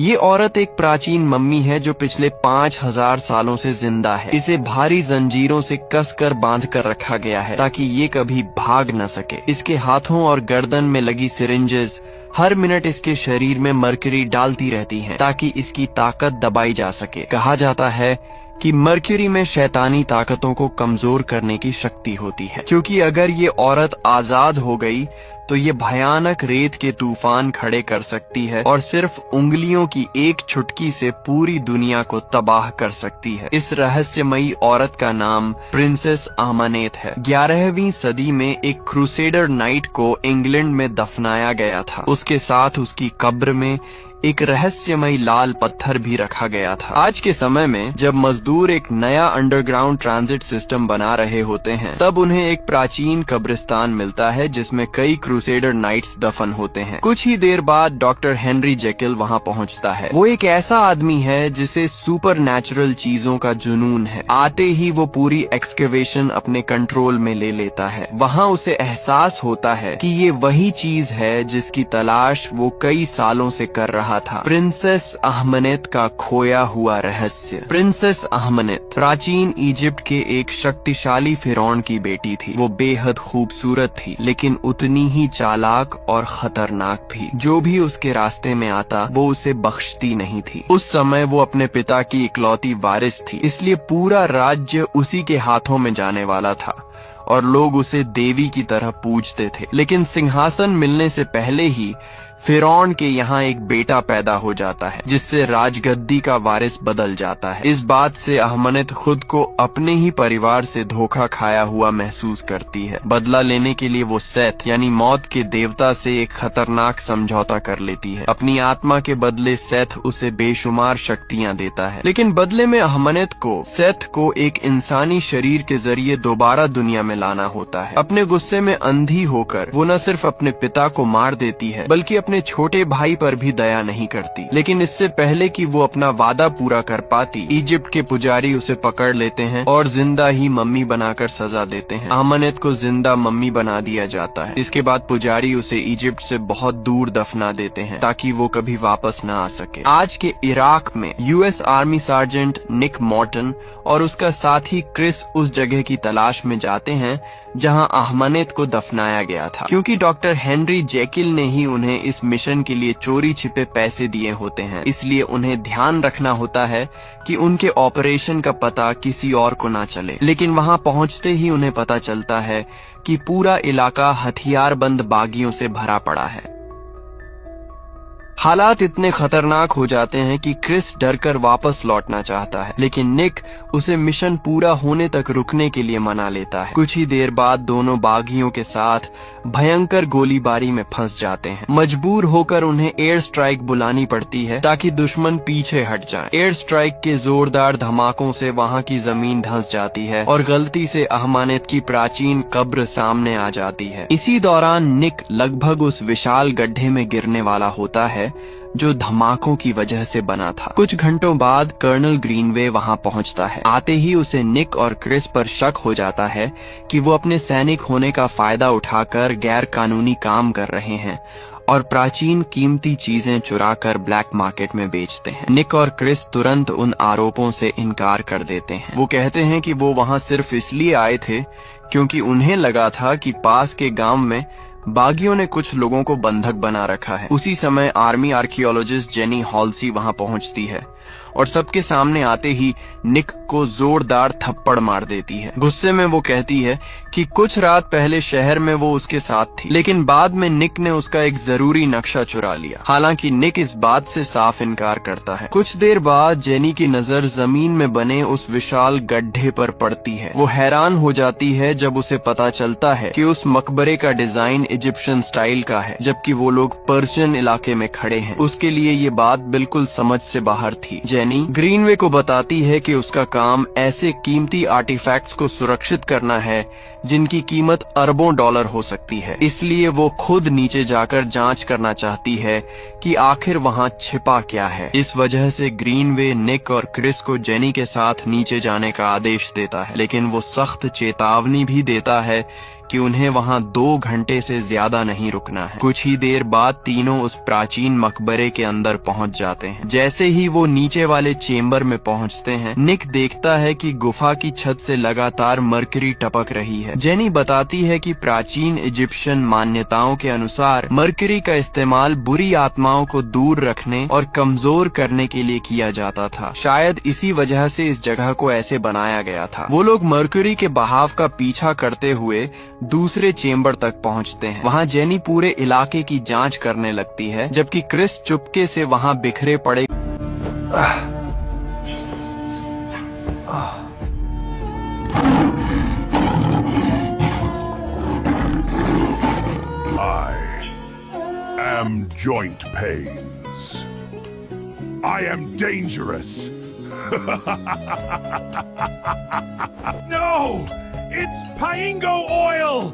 ये औरत एक प्राचीन मम्मी है जो पिछले 5000 सालों से जिंदा है। इसे भारी जंजीरों से कसकर बांध कर रखा गया है ताकि ये कभी भाग न सके। इसके हाथों और गर्दन में लगी सिरिंजेस हर मिनट इसके शरीर में मर्क्यूरी डालती रहती हैं ताकि इसकी ताकत दबाई जा सके। कहा जाता है कि मर्क्यूरी में शैतानी ताकतों को कमजोर करने की शक्ति होती है, क्योंकि अगर ये औरत आजाद हो गई तो ये भयानक रेत के तूफान खड़े कर सकती है और सिर्फ उंगलियों की एक चुटकी से पूरी दुनिया को तबाह कर सकती है। इस रहस्यमयी औरत का नाम प्रिंसेस आहमनेत है। 11वीं सदी में एक क्रूसेडर नाइट को इंग्लैंड में दफनाया गया था। उसके साथ उसकी कब्र में एक रहस्यमयी लाल पत्थर भी रखा गया था। आज के समय में जब मजदूर एक नया अंडरग्राउंड ट्रांजिट सिस्टम बना रहे होते हैं, तब उन्हें एक प्राचीन कब्रिस्तान मिलता है जिसमें कई क्रूसेडर नाइट्स दफन होते हैं। कुछ ही देर बाद डॉक्टर हेनरी जेकिल वहां पहुंचता है। वो एक ऐसा आदमी है जिसे सुपर नेचुरल चीजों का जुनून है। आते ही वो पूरी एक्सकेवेशन अपने कंट्रोल में ले लेता है। वहाँ उसे एहसास होता है कि ये वही चीज है जिसकी तलाश वो कई सालों से कर रहा था। प्रिंसेस आहमनेत का खोया हुआ रहस्य। प्रिंसेस आहमनेत प्राचीन इजिप्ट के एक शक्तिशाली फिरौन की बेटी थी। वो बेहद खूबसूरत थी, लेकिन उतनी ही चालाक और खतरनाक भी। जो भी उसके रास्ते में आता वो उसे बख्शती नहीं थी। उस समय वो अपने पिता की इकलौती वारिस थी, इसलिए पूरा राज्य उसी के हाथों में जाने वाला था और लोग उसे देवी की तरह पूजते थे। लेकिन सिंहासन मिलने से पहले ही फिरौन के यहाँ एक बेटा पैदा हो जाता है, जिससे राजगद्दी का वारिस बदल जाता है। इस बात से आहमनेत खुद को अपने ही परिवार से धोखा खाया हुआ महसूस करती है। बदला लेने के लिए वो सेथ यानी मौत के देवता से एक खतरनाक समझौता कर लेती है। अपनी आत्मा के बदले सेथ उसे बेशुमार शक्तियाँ देता है, लेकिन बदले में आहमनेत को सेथ को एक इंसानी शरीर के जरिए दोबारा दुनिया में लाना होता है। अपने गुस्से में अंधी होकर वो न सिर्फ अपने पिता को मार देती है, बल्कि अपने छोटे भाई पर भी दया नहीं करती। लेकिन इससे पहले कि वो अपना वादा पूरा कर पाती, इजिप्ट के पुजारी उसे पकड़ लेते हैं और जिंदा ही मम्मी बनाकर सजा देते हैं। आहमनेत को जिंदा मम्मी बना दिया जाता है। इसके बाद पुजारी उसे इजिप्ट से बहुत दूर दफना देते हैं ताकि वो कभी वापस न आ सके। आज के इराक में यूएस आर्मी सार्जेंट निक मॉर्टन और उसका साथी क्रिस उस जगह की तलाश में जाते हैं जहां आहमनेत को दफनाया गया था। क्योंकि डॉक्टर हेनरी जेकिल ने ही उन्हें इस मिशन के लिए चोरी छिपे पैसे दिए होते हैं, इसलिए उन्हें ध्यान रखना होता है कि उनके ऑपरेशन का पता किसी और को ना चले। लेकिन वहां पहुंचते ही उन्हें पता चलता है कि पूरा इलाका हथियारबंद बागियों से भरा पड़ा है। हालात इतने खतरनाक हो जाते हैं कि क्रिस डरकर वापस लौटना चाहता है, लेकिन निक उसे मिशन पूरा होने तक रुकने के लिए मना लेता है। कुछ ही देर बाद दोनों बागियों के साथ भयंकर गोलीबारी में फंस जाते हैं। मजबूर होकर उन्हें एयर स्ट्राइक बुलानी पड़ती है ताकि दुश्मन पीछे हट जाएं। एयर स्ट्राइक के जोरदार धमाकों से वहां की जमीन धंस जाती है और गलती से आहमनेत की प्राचीन कब्र सामने आ जाती है। इसी दौरान निक लगभग उस विशाल गड्ढे में गिरने वाला होता है जो धमाकों की वजह से बना था। कुछ घंटों बाद कर्नल ग्रीनवे वहां पहुंचता है। आते ही उसे निक और क्रिस पर शक हो जाता है कि वो अपने सैनिक होने का फायदा उठाकर गैर कानूनी काम कर रहे हैं और प्राचीन कीमती चीजें चुराकर ब्लैक मार्केट में बेचते हैं। निक और क्रिस तुरंत उन आरोपों से इनकार कर देते हैं। वो कहते हैं कि वो वहां सिर्फ इसलिए आए थे क्योंकि उन्हें लगा था कि पास के गांव में बागियों ने कुछ लोगों को बंधक बना रखा है। उसी समय आर्मी आर्कियोलॉजिस्ट जेनी हॉल्सी वहां पहुंचती है और सबके सामने आते ही निक को जोरदार थप्पड़ मार देती है। गुस्से में वो कहती है कि कुछ रात पहले शहर में वो उसके साथ थी, लेकिन बाद में निक ने उसका एक जरूरी नक्शा चुरा लिया। हालांकि निक इस बात से साफ इनकार करता है। कुछ देर बाद जेनी की नजर जमीन में बने उस विशाल गड्ढे पर पड़ती है। वो हैरान हो जाती है जब उसे पता चलता है कि उस मकबरे का डिजाइन इजिप्शियन स्टाइल का है, जबकि वो लोग पर्शियन इलाके में खड़े हैं। उसके लिए ये बात बिल्कुल समझ से बाहर थी। जेनी ग्रीनवे को बताती है कि उसका काम ऐसे कीमती आर्टिफैक्ट्स को सुरक्षित करना है जिनकी कीमत अरबों डॉलर हो सकती है। इसलिए वो खुद नीचे जाकर जांच करना चाहती है कि आखिर वहां छिपा क्या है। इस वजह से ग्रीनवे निक और क्रिस को जेनी के साथ नीचे जाने का आदेश देता है, लेकिन वो सख्त चेतावनी भी देता है कि उन्हें वहां 2 घंटे से ज्यादा नहीं रुकना है। कुछ ही देर बाद तीनों उस प्राचीन मकबरे के अंदर पहुंच जाते हैं। जैसे ही वो नीचे वाले चेम्बर में पहुंचते हैं, निक देखता है कि गुफा की छत से लगातार मरकरी टपक रही है। जेनी बताती है कि प्राचीन इजिप्शियन मान्यताओं के अनुसार मरकरी का इस्तेमाल बुरी आत्माओं को दूर रखने और कमजोर करने के लिए किया जाता था। शायद इसी वजह से इस जगह को ऐसे बनाया गया था। वो लोग मरकरी के बहाव का पीछा करते हुए दूसरे चेम्बर तक पहुंचते हैं। वहां जेनी पूरे इलाके की जांच करने लगती है, जबकि क्रिस चुपके से वहां बिखरे पड़े joint pains. I am dangerous. No! It's Paingo oil!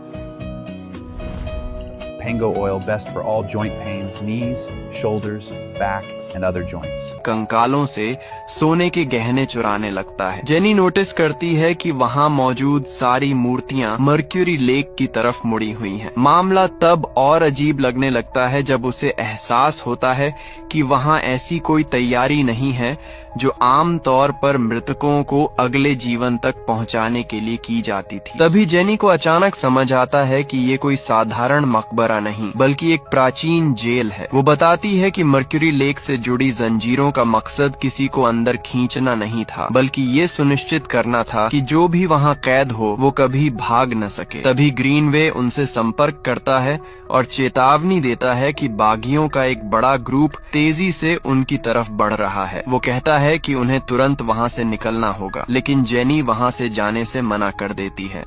Pango oil best for all joint pains, knees, shoulders, back, and other joints. कंकालों से सोने के गहने चुराने लगता है। जेनी नोटिस करती है कि वहां मौजूद सारी मूर्तियां मर्क्यूरी लेक की तरफ मुड़ी हुई हैं। मामला तब और अजीब लगने लगता है जब उसे एहसास होता है कि वहां ऐसी कोई तैयारी नहीं है जो आम तौर पर मृतकों को अगले जीवन तक पहुंचाने के लिए की जाती थी। तभी जेनी को अचानक समझ आता है कि ये कोई साधारण मकबरा नहीं बल्कि एक प्राचीन जेल है। वो बताती है कि मर्क्यूरी लेक से जुड़ी जंजीरों का मकसद किसी को अंदर खींचना नहीं था, बल्कि ये सुनिश्चित करना था कि जो भी वहां कैद हो वो कभी भाग न सके। तभी ग्रीनवे उनसे संपर्क करता है और चेतावनी देता है कि बागियों का एक बड़ा ग्रुप तेजी से उनकी तरफ बढ़ रहा है। वो कहता है कि उन्हें तुरंत वहां से निकलना होगा, लेकिन जेनी वहां से जाने से मना कर देती है।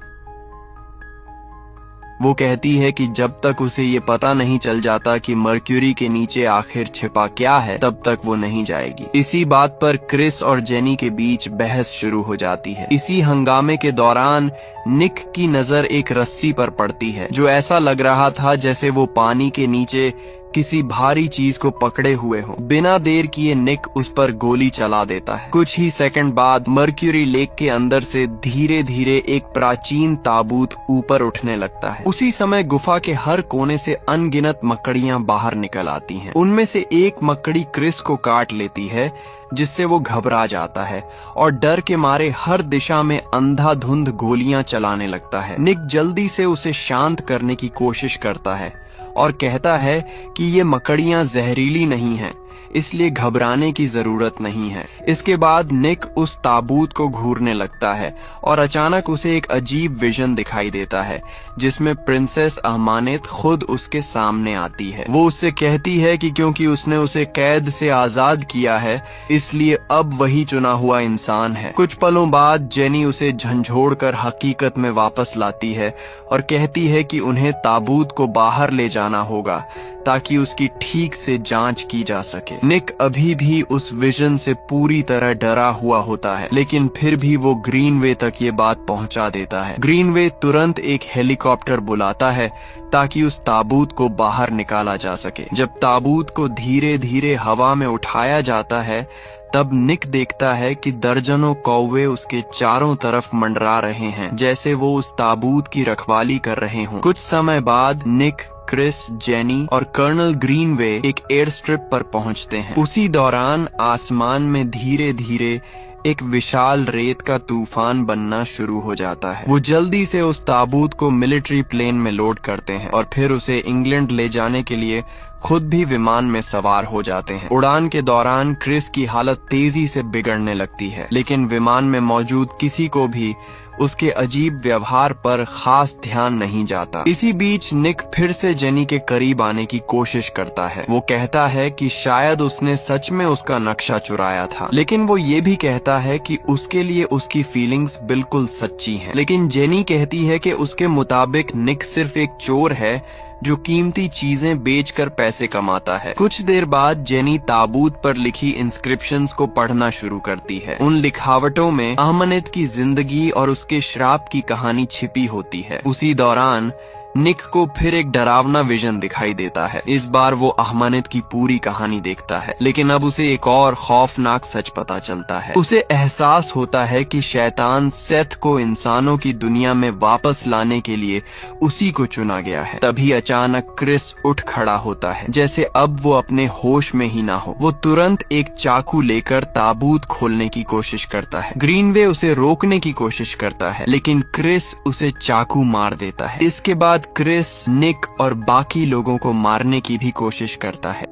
वो कहती है कि जब तक उसे ये पता नहीं चल जाता कि मर्क्यूरी के नीचे आखिर छिपा क्या है, तब तक वो नहीं जाएगी। इसी बात पर क्रिस और जेनी के बीच बहस शुरू हो जाती है। इसी हंगामे के दौरान निक की नजर एक रस्सी पर पड़ती है, जो ऐसा लग रहा था जैसे वो पानी के नीचे किसी भारी चीज को पकड़े हुए हो। बिना देर किए निक उस पर गोली चला देता है। कुछ ही सेकंड बाद मर्क्यूरी लेक के अंदर से धीरे धीरे एक प्राचीन ताबूत ऊपर उठने लगता है। उसी समय गुफा के हर कोने से अनगिनत मकड़ियां बाहर निकल आती हैं। उनमें से एक मकड़ी क्रिस को काट लेती है, जिससे वो घबरा जाता है और डर के मारे हर दिशा में अंधाधुंध गोलियां चलाने लगता है। निक जल्दी से उसे शांत करने की कोशिश करता है और कहता है कि ये मकड़ियां जहरीली नहीं हैं, इसलिए घबराने की जरूरत नहीं है। इसके बाद निक उस ताबूत को घूरने लगता है और अचानक उसे एक अजीब विजन दिखाई देता है, जिसमें प्रिंसेस अहमानेत खुद उसके सामने आती है। वो उससे कहती है कि क्योंकि उसने उसे कैद से आजाद किया है, इसलिए अब वही चुना हुआ इंसान है। कुछ पलों बाद जेनी उसे झंझोड़कर हकीकत में वापस लाती है और कहती है कि उन्हें ताबूत को बाहर ले जाना होगा ताकि उसकी ठीक से जांच की जा सके। निक अभी भी उस विजन से पूरी तरह डरा हुआ होता है, लेकिन फिर भी वो ग्रीनवे तक ये बात पहुंचा देता है। ग्रीनवे तुरंत एक हेलीकॉप्टर बुलाता है ताकि उस ताबूत को बाहर निकाला जा सके। जब ताबूत को धीरे धीरे हवा में उठाया जाता है, तब निक देखता है कि दर्जनों कौवे उसके चारों तरफ मंडरा रहे हैं, जैसे वो उस ताबूत की रखवाली कर रहे हों। कुछ समय बाद निक, क्रिस, जेनी और कर्नल ग्रीनवे एक एयर स्ट्रिप पर पहुंचते हैं। उसी दौरान आसमान में धीरे धीरे एक विशाल रेत का तूफान बनना शुरू हो जाता है। वो जल्दी से उस ताबूत को मिलिट्री प्लेन में लोड करते हैं और फिर उसे इंग्लैंड ले जाने के लिए खुद भी विमान में सवार हो जाते हैं। उड़ान के दौरान क्रिस की हालत तेजी से बिगड़ने लगती है, लेकिन विमान में मौजूद किसी को भी उसके अजीब व्यवहार पर खास ध्यान नहीं जाता। इसी बीच निक फिर से जेनी के करीब आने की कोशिश करता है। वो कहता है कि शायद उसने सच में उसका नक्शा चुराया था, लेकिन वो ये भी कहता है कि उसके लिए उसकी फीलिंग्स बिल्कुल सच्ची हैं। लेकिन जेनी कहती है कि उसके मुताबिक निक सिर्फ एक चोर है जो कीमती चीजें बेचकर पैसे कमाता है। कुछ देर बाद जेनी ताबूत पर लिखी इंस्क्रिप्शंस को पढ़ना शुरू करती है। उन लिखावटों में अहमनेत की जिंदगी और उसके श्राप की कहानी छिपी होती है। उसी दौरान निक को फिर एक डरावना विजन दिखाई देता है। इस बार वो अहमनेत की पूरी कहानी देखता है, लेकिन अब उसे एक और खौफनाक सच पता चलता है। उसे एहसास होता है कि शैतान सेथ को इंसानों की दुनिया में वापस लाने के लिए उसी को चुना गया है। तभी अचानक क्रिस उठ खड़ा होता है, जैसे अब वो अपने होश में ही ना हो। वो तुरंत एक चाकू लेकर ताबूत खोलने की कोशिश करता है। ग्रीनवे उसे रोकने की कोशिश करता है, लेकिन क्रिस उसे चाकू मार देता है। इसके बाद क्रिस, निक और बाकी लोगों को मारने की भी कोशिश करता है।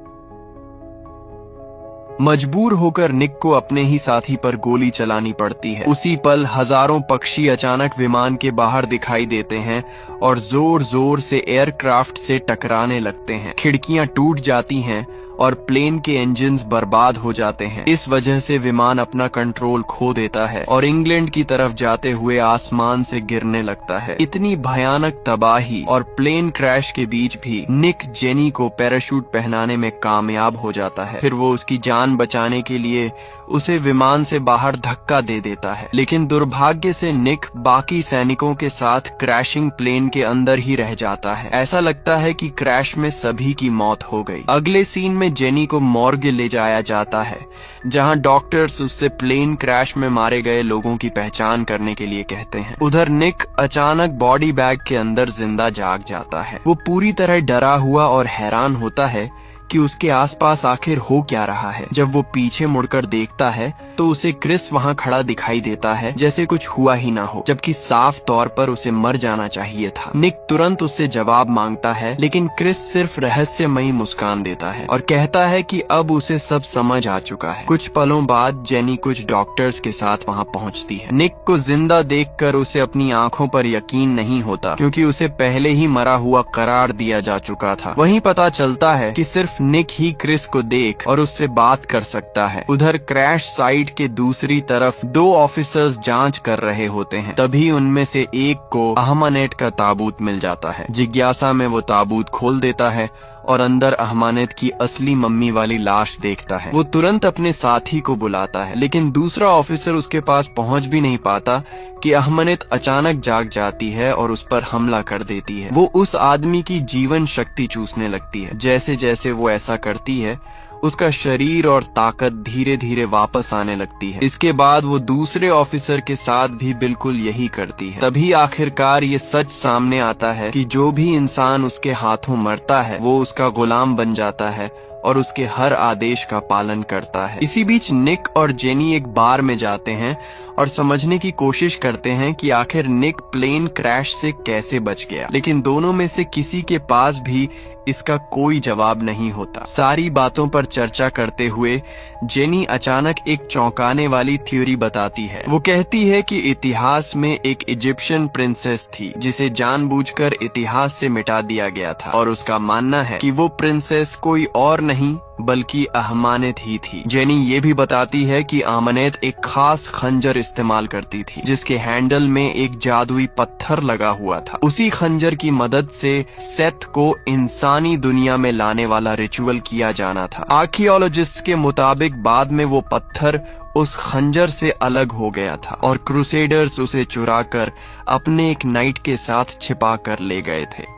मजबूर होकर निक को अपने ही साथी पर गोली चलानी पड़ती है। उसी पल हजारों पक्षी अचानक विमान के बाहर दिखाई देते हैं और जोर जोर से एयरक्राफ्ट से टकराने लगते हैं। खिड़कियां टूट जाती हैं और प्लेन के इंजन्स बर्बाद हो जाते हैं। इस वजह से विमान अपना कंट्रोल खो देता है और इंग्लैंड की तरफ जाते हुए आसमान से गिरने लगता है। इतनी भयानक तबाही और प्लेन क्रैश के बीच भी निक जेनी को पैराशूट पहनाने में कामयाब हो जाता है। फिर वो उसकी जान बचाने के लिए उसे विमान से बाहर धक्का दे देता है, लेकिन दुर्भाग्य से निक बाकी सैनिकों के साथ क्रैशिंग प्लेन के अंदर ही रह जाता है। ऐसा लगता है कि क्रैश में सभी की मौत हो गई। अगले सीन में जेनी को मॉर्ग ले जाया जाता है, जहां डॉक्टर्स उससे प्लेन क्रैश में मारे गए लोगों की पहचान करने के लिए कहते हैं। उधर निक अचानक बॉडी बैग के अंदर जिंदा जाग जाता है। वो पूरी तरह डरा हुआ और हैरान होता है कि उसके आसपास आखिर हो क्या रहा है। जब वो पीछे मुड़कर देखता है तो उसे क्रिस वहां खड़ा दिखाई देता है, जैसे कुछ हुआ ही ना हो, जबकि साफ तौर पर उसे मर जाना चाहिए था। निक तुरंत उससे जवाब मांगता है, लेकिन क्रिस सिर्फ रहस्यमयी मुस्कान देता है और कहता है कि अब उसे सब समझ आ चुका है। कुछ पलों बाद जेनी कुछ डॉक्टर्स के साथ वहां पहुंचती है। निक को जिंदा देखकर उसे अपनी आंखों पर यकीन नहीं होता, क्योंकि उसे पहले ही मरा हुआ करार दिया जा चुका था। वहीं पता चलता है कि सिर्फ निक ही क्रिस को देख और उससे बात कर सकता है। उधर क्रैश साइट के दूसरी तरफ 2 ऑफिसर्स जांच कर रहे होते हैं। तभी उनमें से एक को अहमनेत का ताबूत मिल जाता है। जिज्ञासा में वो ताबूत खोल देता है और अंदर अहमनेत की असली मम्मी वाली लाश देखता है। वो तुरंत अपने साथी को बुलाता है, लेकिन दूसरा ऑफिसर उसके पास पहुंच भी नहीं पाता कि अहमनेत अचानक जाग जाती है और उस पर हमला कर देती है। वो उस आदमी की जीवन शक्ति चूसने लगती है। जैसे जैसे वो ऐसा करती है, उसका शरीर और ताकत धीरे धीरे वापस आने लगती है। इसके बाद वो दूसरे ऑफिसर के साथ भी बिल्कुल यही करती है। तभी आखिरकार ये सच सामने आता है कि जो भी इंसान उसके हाथों मरता है वो उसका गुलाम बन जाता है और उसके हर आदेश का पालन करता है। इसी बीच निक और जेनी एक बार में जाते हैं और समझने की कोशिश करते हैं कि आखिर निक प्लेन क्रैश से कैसे बच गया, लेकिन दोनों में से किसी के पास भी इसका कोई जवाब नहीं होता। सारी बातों पर चर्चा करते हुए जेनी अचानक एक चौंकाने वाली थ्योरी बताती है। वो कहती है कि इतिहास में एक इजिप्शियन प्रिंसेस थी जिसे जानबूझकर इतिहास से मिटा दिया गया था, और उसका मानना है कि वो प्रिंसेस कोई और नहीं बल्कि अहमनेत ही थी। जेनी ये भी बताती है कि अहमनेत एक खास खंजर इस्तेमाल करती थी, जिसके हैंडल में एक जादुई पत्थर लगा हुआ था। उसी खंजर की मदद से सेथ को इंसानी दुनिया में लाने वाला रिचुअल किया जाना था। आर्कियोलॉजिस्ट के मुताबिक बाद में वो पत्थर उस खंजर से अलग हो गया था और क्रूसेडर्स उसे चुराकर अपने एक नाइट के साथ छिपा कर ले गए थे।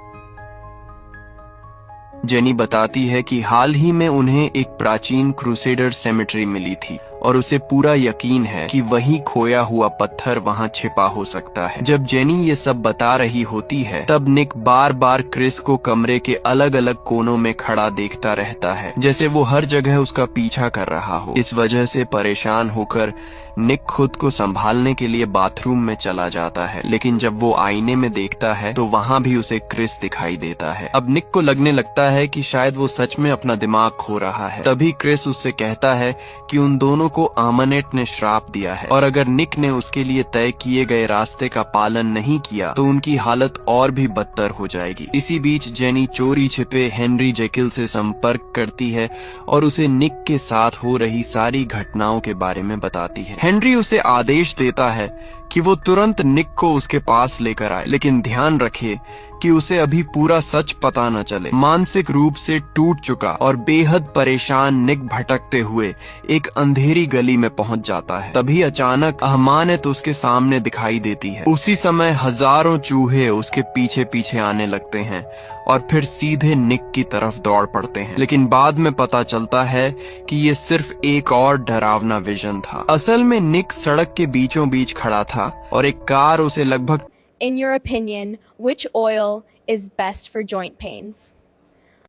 जेनी बताती है कि हाल ही में उन्हें एक प्राचीन क्रूसेडर सेमेट्री मिली थी और उसे पूरा यकीन है कि वही खोया हुआ पत्थर वहां छिपा हो सकता है। जब जेनी ये सब बता रही होती है, तब निक बार बार क्रिस को कमरे के अलग अलग कोनों में खड़ा देखता रहता है, जैसे वो हर जगह उसका पीछा कर रहा हो। इस वजह से परेशान होकर निक खुद को संभालने के लिए बाथरूम में चला जाता है, लेकिन जब वो आईने में देखता है तो वहां भी उसे क्रिस दिखाई देता है। अब निक को लगने लगता है कि शायद वो सच में अपना दिमाग खो रहा है। तभी क्रिस उससे कहता है कि उन दोनों को अहमनेत ने श्राप दिया है और अगर निक ने उसके लिए तय किए गए रास्ते का पालन नहीं किया तो उनकी हालत और भी बदतर हो जाएगी। इसी बीच जेनी चोरी छिपे हेनरी जेकिल से संपर्क करती है और उसे निक के साथ हो रही सारी घटनाओं के बारे में बताती है। हेनरी उसे आदेश देता है कि वो तुरंत निक को उसके पास लेकर आए, लेकिन ध्यान रखे कि उसे अभी पूरा सच पता न चले। मानसिक रूप से टूट चुका और बेहद परेशान निक भटकते हुए एक अंधेरी गली में पहुंच जाता है। तभी अचानक अहमानत उसके सामने दिखाई देती है। उसी समय हजारों चूहे उसके पीछे पीछे आने लगते हैं और फिर सीधे निक की तरफ दौड़ पड़ते हैं। लेकिन बाद में पता चलता है कि ये सिर्फ एक और डरावना विजन था। असल में निक सड़क के बीचों बीच खड़ा था और एक कार उसे लगभग In your opinion, which oil is best for joint pains?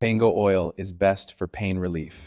Pango oil is best for pain relief.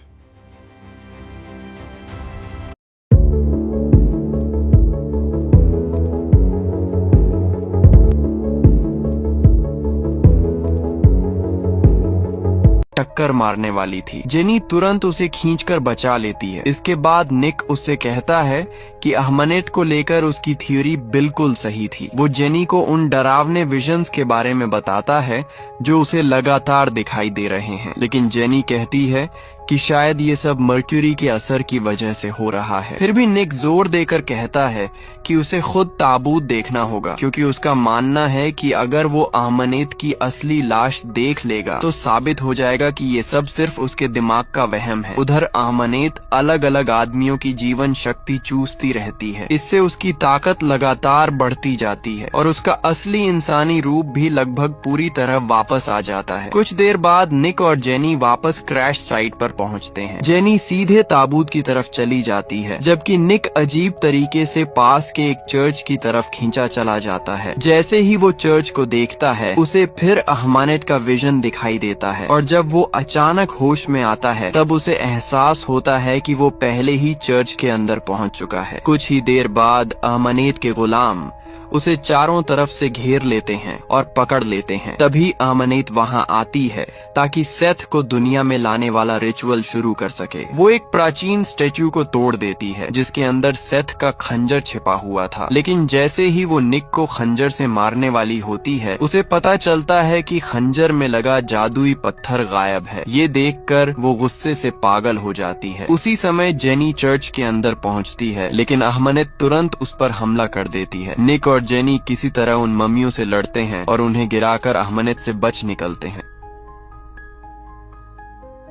टक्कर मारने वाली थी। जेनी तुरंत उसे खींचकर बचा लेती है। इसके बाद निक उससे कहता है कि अहमनेट को लेकर उसकी थ्योरी बिल्कुल सही थी। वो जेनी को उन डरावने विजन्स के बारे में बताता है जो उसे लगातार दिखाई दे रहे हैं, लेकिन जेनी कहती है कि शायद ये सब मर्क्यूरी के असर की वजह से हो रहा है। फिर भी निक जोर देकर कहता है कि उसे खुद ताबूत देखना होगा, क्योंकि उसका मानना है कि अगर वो अहमनेत की असली लाश देख लेगा तो साबित हो जाएगा कि ये सब सिर्फ उसके दिमाग का वहम है। उधर अहमनेत अलग अलग आदमियों की जीवन शक्ति चूसती रहती है। इससे उसकी ताकत लगातार बढ़ती जाती है और उसका असली इंसानी रूप भी लगभग पूरी तरह वापस आ जाता है। कुछ देर बाद निक और जेनी वापस क्रैश साइट पर पहुंचते हैं। जेनी सीधे ताबूत की तरफ चली जाती है, जबकि निक अजीब तरीके से पास के एक चर्च की तरफ खींचा चला जाता है। जैसे ही वो चर्च को देखता है, उसे फिर अहमानेट का विजन दिखाई देता है और जब वो अचानक होश में आता है, तब उसे एहसास होता है कि वो पहले ही चर्च के अंदर पहुंच चुका है। कुछ ही देर बाद अहमनेत के गुलाम उसे चारों तरफ से घेर लेते हैं और पकड़ लेते हैं। तभी अहमनेत वहां आती है ताकि सेथ को दुनिया में लाने वाला रिचुअल शुरू कर सके। वो एक प्राचीन स्टेच्यू को तोड़ देती है जिसके अंदर सेथ का खंजर छिपा हुआ था, लेकिन जैसे ही वो निक को खंजर से मारने वाली होती है, उसे पता चलता है कि खंजर में लगा जादुई पत्थर गायब है। ये देखकर वो गुस्से से पागल हो जाती है। उसी समय जेनी चर्च के अंदर पहुंचती है, लेकिन अहमनेत तुरंत उस पर हमला कर देती है। निक और जेनी किसी तरह उन मम्मियों से लड़ते हैं और उन्हें गिराकर अहमनेत से बच निकलते हैं।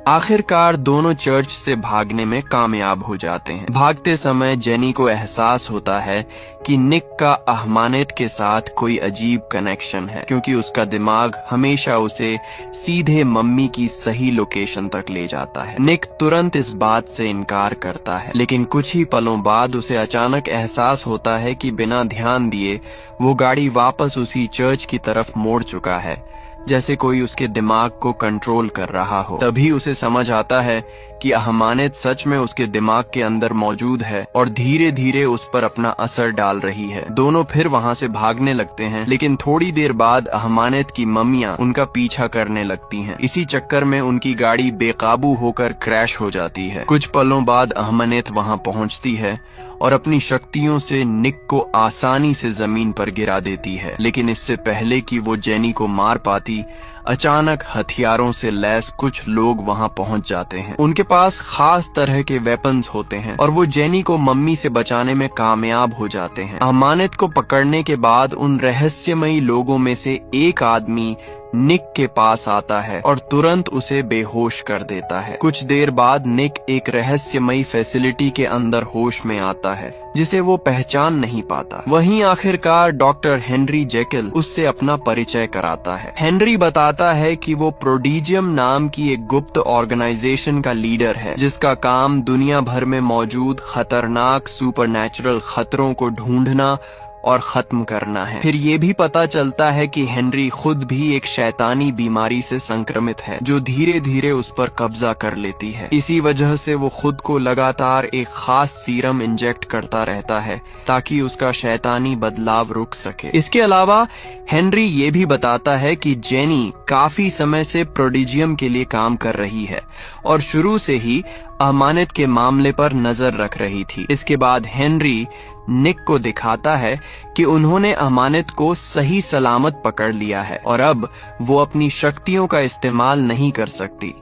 आखिरकार दोनों चर्च से भागने में कामयाब हो जाते हैं। भागते समय जेनी को एहसास होता है कि निक का अहमानेट के साथ कोई अजीब कनेक्शन है, क्योंकि उसका दिमाग हमेशा उसे सीधे मम्मी की सही लोकेशन तक ले जाता है। निक तुरंत इस बात से इनकार करता है, लेकिन कुछ ही पलों बाद उसे अचानक एहसास होता है कि बिना ध्यान दिए वो गाड़ी वापस उसी चर्च की तरफ मोड़ चुका है, जैसे कोई उसके दिमाग को कंट्रोल कर रहा हो। तभी उसे समझ आता है कि अहमानेत सच में उसके दिमाग के अंदर मौजूद है और धीरे धीरे उस पर अपना असर डाल रही है। दोनों फिर वहां से भागने लगते हैं, लेकिन थोड़ी देर बाद अहमानेत की मम्मियां उनका पीछा करने लगती हैं। इसी चक्कर में उनकी गाड़ी बेकाबू होकर क्रैश हो जाती है। कुछ पलों बाद अहमानेत वहां पहुंचती है और अपनी शक्तियों से निक को आसानी से जमीन पर गिरा देती है, लेकिन इससे पहले कि वो जेनी को मार पाती, अचानक हथियारों से लैस कुछ लोग वहां पहुंच जाते हैं। उनके पास खास तरह के वेपन्स होते हैं और वो जेनी को मम्मी से बचाने में कामयाब हो जाते हैं। अहमानेत को पकड़ने के बाद उन रहस्यमयी लोगों में से एक आदमी निक के पास आता है और तुरंत उसे बेहोश कर देता है। कुछ देर बाद निक एक रहस्यमयी फैसिलिटी के अंदर होश में आता है, जिसे वो पहचान नहीं पाता। वहीं आखिरकार डॉक्टर हेनरी जेकिल उससे अपना परिचय कराता है। हेनरी बताता है कि वो प्रोडिजियम नाम की एक गुप्त ऑर्गेनाइजेशन का लीडर है, जिसका काम दुनिया भर में मौजूद खतरनाक सुपरनैचुरल खतरों को ढूंढना और खत्म करना है। फिर ये भी पता चलता है कि हेनरी खुद भी एक शैतानी बीमारी से संक्रमित है, जो धीरे धीरे उस पर कब्जा कर लेती है। इसी वजह से वो खुद को लगातार एक खास सीरम इंजेक्ट करता रहता है ताकि उसका शैतानी बदलाव रुक सके। इसके अलावा हेनरी ये भी बताता है कि जेनी काफी समय से प्रोडिजियम के लिए काम कर रही है और शुरू से ही अहमानेत के मामले पर नजर रख रही थी। इसके बाद हेनरी निक को दिखाता है कि उन्होंने अहमानेत को सही सलामत पकड़ लिया है और अब वो अपनी शक्तियों का इस्तेमाल नहीं कर सकती।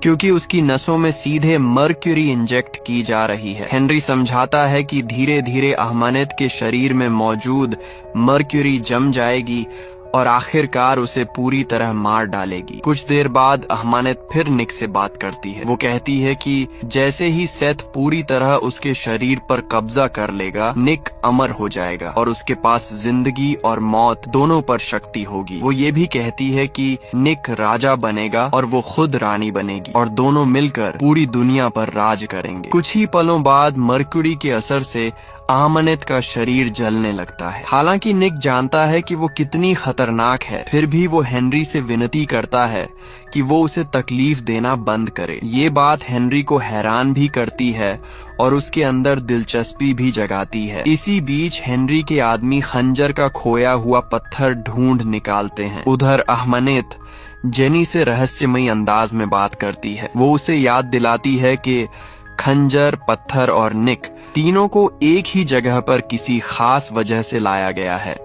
क्योंकि उसकी नसों में सीधे मर्क्यूरी इंजेक्ट की जा रही है। हेनरी समझाता है कि धीरे धीरे अहमनेत के शरीर में मौजूद मर्क्यूरी जम जाएगी और आखिरकार उसे पूरी तरह मार डालेगी। कुछ देर बाद अहमनेत फिर निक से बात करती है। वो कहती है कि जैसे ही सेथ पूरी तरह उसके शरीर पर कब्जा कर लेगा, निक अमर हो जाएगा और उसके पास जिंदगी और मौत दोनों पर शक्ति होगी। वो ये भी कहती है कि निक राजा बनेगा और वो खुद रानी बनेगी और दोनों मिलकर पूरी दुनिया पर राज करेंगे। कुछ ही पलों बाद मर्क्यूरी के असर से अहमनेत का शरीर जलने लगता है। हालांकि निक जानता है कि वो कितनी खतरनाक है, फिर भी वो हेनरी से विनती करता है कि वो उसे तकलीफ देना बंद करे। ये बात हेनरी को हैरान भी करती है और उसके अंदर दिलचस्पी भी जगाती है। इसी बीच हेनरी के आदमी खंजर का खोया हुआ पत्थर ढूंढ निकालते हैं। उधर अहमनेत जेनी से रहस्यमयी अंदाज में बात करती है। वो उसे याद दिलाती है कि खंजर, पत्थर और निक तीनों को एक ही जगह पर किसी खास वजह से लाया गया है।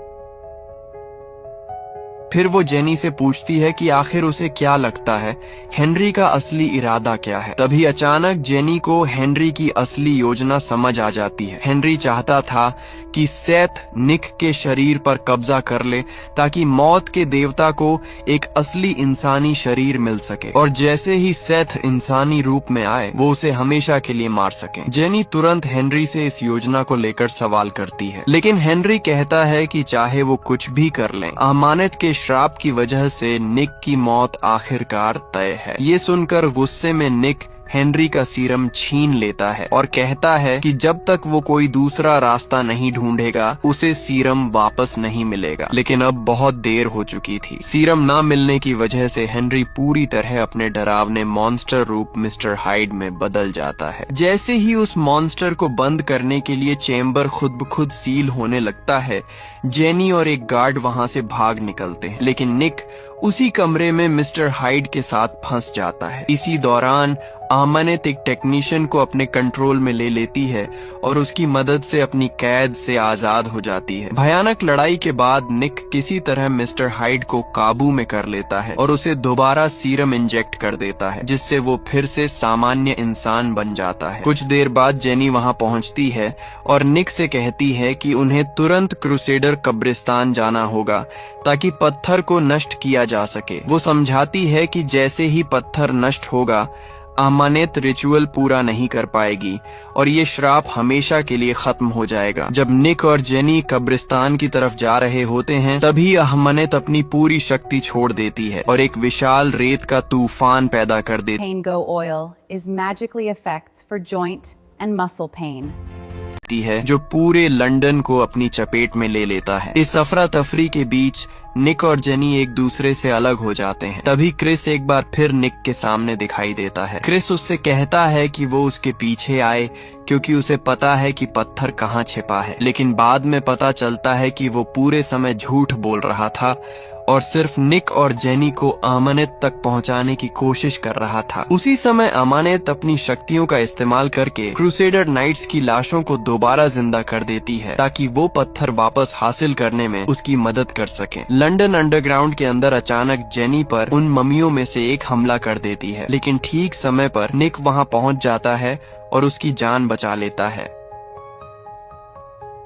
फिर वो जेनी से पूछती है कि आखिर उसे क्या लगता है हेनरी का असली इरादा क्या है। तभी अचानक जेनी को हेनरी की असली योजना समझ आ जाती है। हेनरी चाहता था कि सेथ निक के शरीर पर कब्जा कर ले ताकि मौत के देवता को एक असली इंसानी शरीर मिल सके और जैसे ही सेथ इंसानी रूप में आए वो उसे हमेशा के लिए मार सके। जेनी तुरंत हेनरी से इस योजना को लेकर सवाल करती है, लेकिन हेनरी कहता है कि चाहे वो कुछ भी कर लें, अहमनेत के श्राप की वजह से निक की मौत आखिरकार तय है। ये सुनकर गुस्से में निक हेनरी का सीरम छीन लेता है और कहता है कि जब तक वो कोई दूसरा रास्ता नहीं ढूंढेगा उसे सीरम वापस नहीं मिलेगा। लेकिन अब बहुत देर हो चुकी थी। सीरम ना मिलने की वजह से हेनरी पूरी तरह अपने डरावने मॉन्स्टर रूप मिस्टर हाइड में बदल जाता है। जैसे ही उस मॉन्स्टर को बंद करने के लिए चेम्बर खुद ब खुद सील होने लगता है, जेनी और एक गार्ड वहां से भाग निकलते हैं, लेकिन निक उसी कमरे में मिस्टर हाइड के साथ फंस जाता है। इसी दौरान अहमनेत एक टेक्नीशियन को अपने कंट्रोल में ले लेती है और उसकी मदद से अपनी कैद से आजाद हो जाती है। भयानक लड़ाई के बाद निक किसी तरह मिस्टर हाइड को काबू में कर लेता है और उसे दोबारा सीरम इंजेक्ट कर देता है, जिससे वो फिर से सामान्य इंसान बन जाता है। कुछ देर बाद जेनी वहां पहुंचती है और निक से कहती है कि उन्हें तुरंत क्रूसेडर कब्रिस्तान जाना होगा ताकि पत्थर को नष्ट किया जा सके। वो समझाती है कि जैसे ही पत्थर नष्ट होगा अहमनेत रिचुअल पूरा नहीं कर पाएगी और ये श्राप हमेशा के लिए खत्म हो जाएगा। जब निक और जेनी कब्रिस्तान की तरफ जा रहे होते हैं, तभी अहमनेत अपनी पूरी शक्ति छोड़ देती है और एक विशाल रेत का तूफान पैदा कर देती Paingo oil is magically effects for joint and muscle pain. है, जो पूरे लंदन को अपनी चपेट में ले लेता है। इस अफरा तफरी के बीच निक और जेनी एक दूसरे से अलग हो जाते हैं। तभी क्रिस एक बार फिर निक के सामने दिखाई देता है। क्रिस उससे कहता है कि वो उसके पीछे आए क्योंकि उसे पता है कि पत्थर कहाँ छिपा है, लेकिन बाद में पता चलता है कि वो पूरे समय झूठ बोल रहा था और सिर्फ निक और जेनी को अमानेत तक पहुंचाने की कोशिश कर रहा था। उसी समय अमानेत अपनी शक्तियों का इस्तेमाल करके क्रूसेडर नाइट्स की लाशों को दोबारा जिंदा कर देती है ताकि वो पत्थर वापस हासिल करने में उसकी मदद कर सके। लंदन अंडरग्राउंड के अंदर अचानक जेनी पर उन मम्मियों में से एक हमला कर देती है, लेकिन ठीक समय पर निक वहां पहुंच जाता है और उसकी जान बचा लेता है।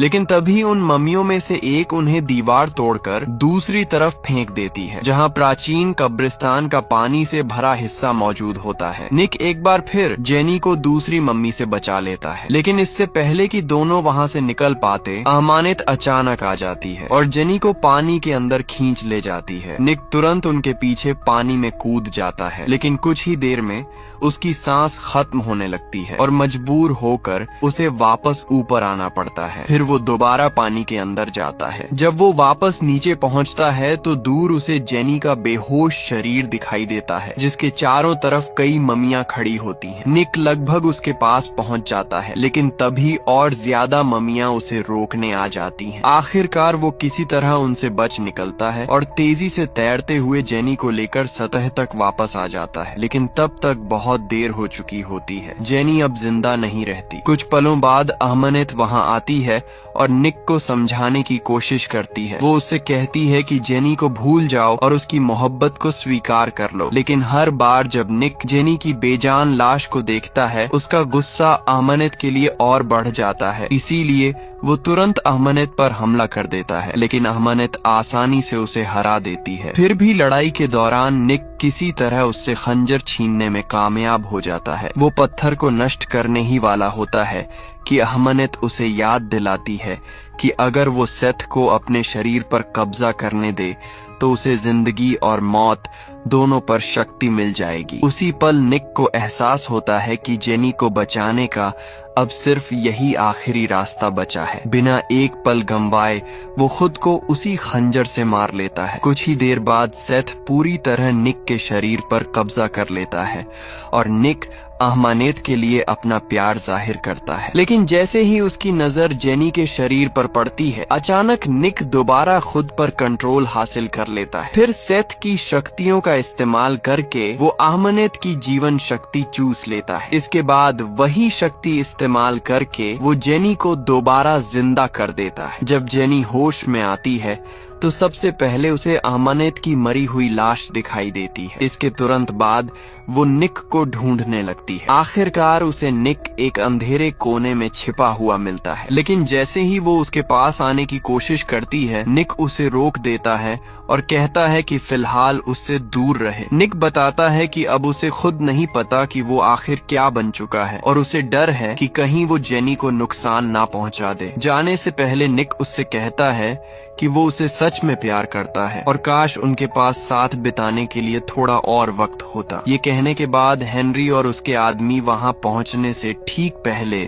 लेकिन तभी उन मम्मियों में से एक उन्हें दीवार तोड़कर दूसरी तरफ फेंक देती है, जहां प्राचीन कब्रिस्तान का पानी से भरा हिस्सा मौजूद होता है। निक एक बार फिर जेनी को दूसरी मम्मी से बचा लेता है, लेकिन इससे पहले कि दोनों वहां से निकल पाते, अमानेत अचानक आ जाती है और जेनी को पानी के अंदर खींच ले जाती है। निक तुरंत उनके पीछे पानी में कूद जाता है, लेकिन कुछ ही देर में उसकी सांस खत्म होने लगती है और मजबूर होकर उसे वापस ऊपर आना पड़ता है। फिर वो दोबारा पानी के अंदर जाता है। जब वो वापस नीचे पहुंचता है तो दूर उसे जेनी का बेहोश शरीर दिखाई देता है, जिसके चारों तरफ कई मम्मियां खड़ी होती हैं। निक लगभग उसके पास पहुंच जाता है, लेकिन तभी और ज्यादा मम्मियां उसे रोकने आ जाती हैं। आखिरकार वो किसी तरह उनसे बच निकलता है और तेजी से तैरते हुए जेनी को लेकर सतह तक वापस आ जाता है, लेकिन तब तक बहुत बहुत देर हो चुकी होती है। जेनी अब जिंदा नहीं रहती। कुछ पलों बाद अहमनेत वहां आती है और निक को समझाने की कोशिश करती है। वो उससे कहती है कि जेनी को भूल जाओ और उसकी मोहब्बत को स्वीकार कर लो। लेकिन हर बार जब निक जेनी की बेजान लाश को देखता है, उसका गुस्सा अहमनेत के लिए और बढ़ जाता है। इसीलिए वो तुरंत अहमनेत पर हमला कर देता है, लेकिन अहमनेत आसानी से उसे हरा देती है। फिर भी लड़ाई के दौरान निक किसी तरह उससे खंजर छीनने में कामयाब हो जाता है। वो पत्थर को नष्ट करने ही वाला होता है कि अहमनेत उसे याद दिलाती है कि अगर वो सेथ को अपने शरीर पर कब्जा करने दे तो उसे जिंदगी और मौत दोनों पर शक्ति मिल जाएगी। उसी पल निक को एहसास होता है कि जेनी को बचाने का अब सिर्फ यही आखिरी रास्ता बचा है। बिना एक पल गंवाए वो खुद को उसी खंजर से मार लेता है। कुछ ही देर बाद सेथ पूरी तरह निक के शरीर पर कब्जा कर लेता है और निक अहमनेत के लिए अपना प्यार जाहिर करता है। लेकिन जैसे ही उसकी नजर जेनी के शरीर पर पड़ती है, अचानक निक दोबारा खुद पर कंट्रोल हासिल कर लेता है। फिर सेथ की शक्तियों का इस्तेमाल करके वो अहमनेत की जीवन शक्ति चूस लेता है। इसके बाद वही शक्ति इस्तेमाल करके वो जेनी को दोबारा जिंदा कर देता है। जब जेनी होश में आती है तो सबसे पहले उसे अहमनेत की मरी हुई लाश दिखाई देती है। इसके तुरंत बाद वो निक को ढूंढने लगती है। आखिरकार उसे निक एक अंधेरे कोने में छिपा हुआ मिलता है, लेकिन जैसे ही वो उसके पास आने की कोशिश करती है, निक उसे रोक देता है और कहता है कि फिलहाल उससे दूर रहे। निक बताता है कि अब उसे खुद नहीं पता कि वो आखिर क्या बन चुका है और उसे डर है कि कहीं वो जेनी को नुकसान ना पहुंचा दे। जाने से पहले निक उससे कहता है कि वो उसे सच में प्यार करता है और काश उनके पास साथ बिताने के लिए थोड़ा और वक्त होता। ये कहने के बाद हेनरी और उसके आदमी वहां पहुंचने से ठीक पहले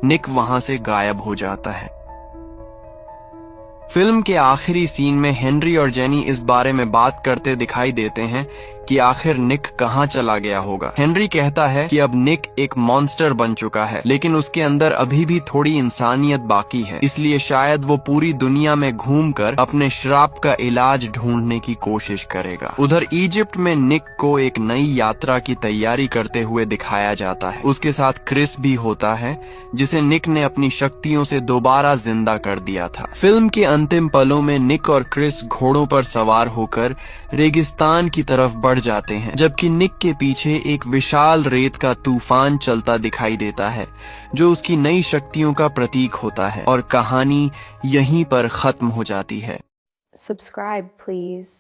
निक वहां से गायब हो जाता है। फिल्म के आखिरी सीन में हेनरी और जेनी इस बारे में बात करते दिखाई देते हैं कि आखिर निक कहाँ चला गया होगा। हेनरी कहता है कि अब निक एक मॉन्स्टर बन चुका है, लेकिन उसके अंदर अभी भी थोड़ी इंसानियत बाकी है, इसलिए शायद वो पूरी दुनिया में घूमकर अपने श्राप का इलाज ढूंढने की कोशिश करेगा। उधर इजिप्ट में निक को एक नई यात्रा की तैयारी करते हुए दिखाया जाता है। उसके साथ क्रिस भी होता है, जिसे निक ने अपनी शक्तियों से दोबारा जिंदा कर दिया था। फिल्म के अंतिम पलों में निक और क्रिस घोड़ों पर सवार होकर रेगिस्तान की तरफ बढ़ जाते हैं, जबकि निक के पीछे एक विशाल रेत का तूफान चलता दिखाई देता है, जो उसकी नई शक्तियों का प्रतीक होता है। और कहानी यहीं पर खत्म हो जाती है। Subscribe, please.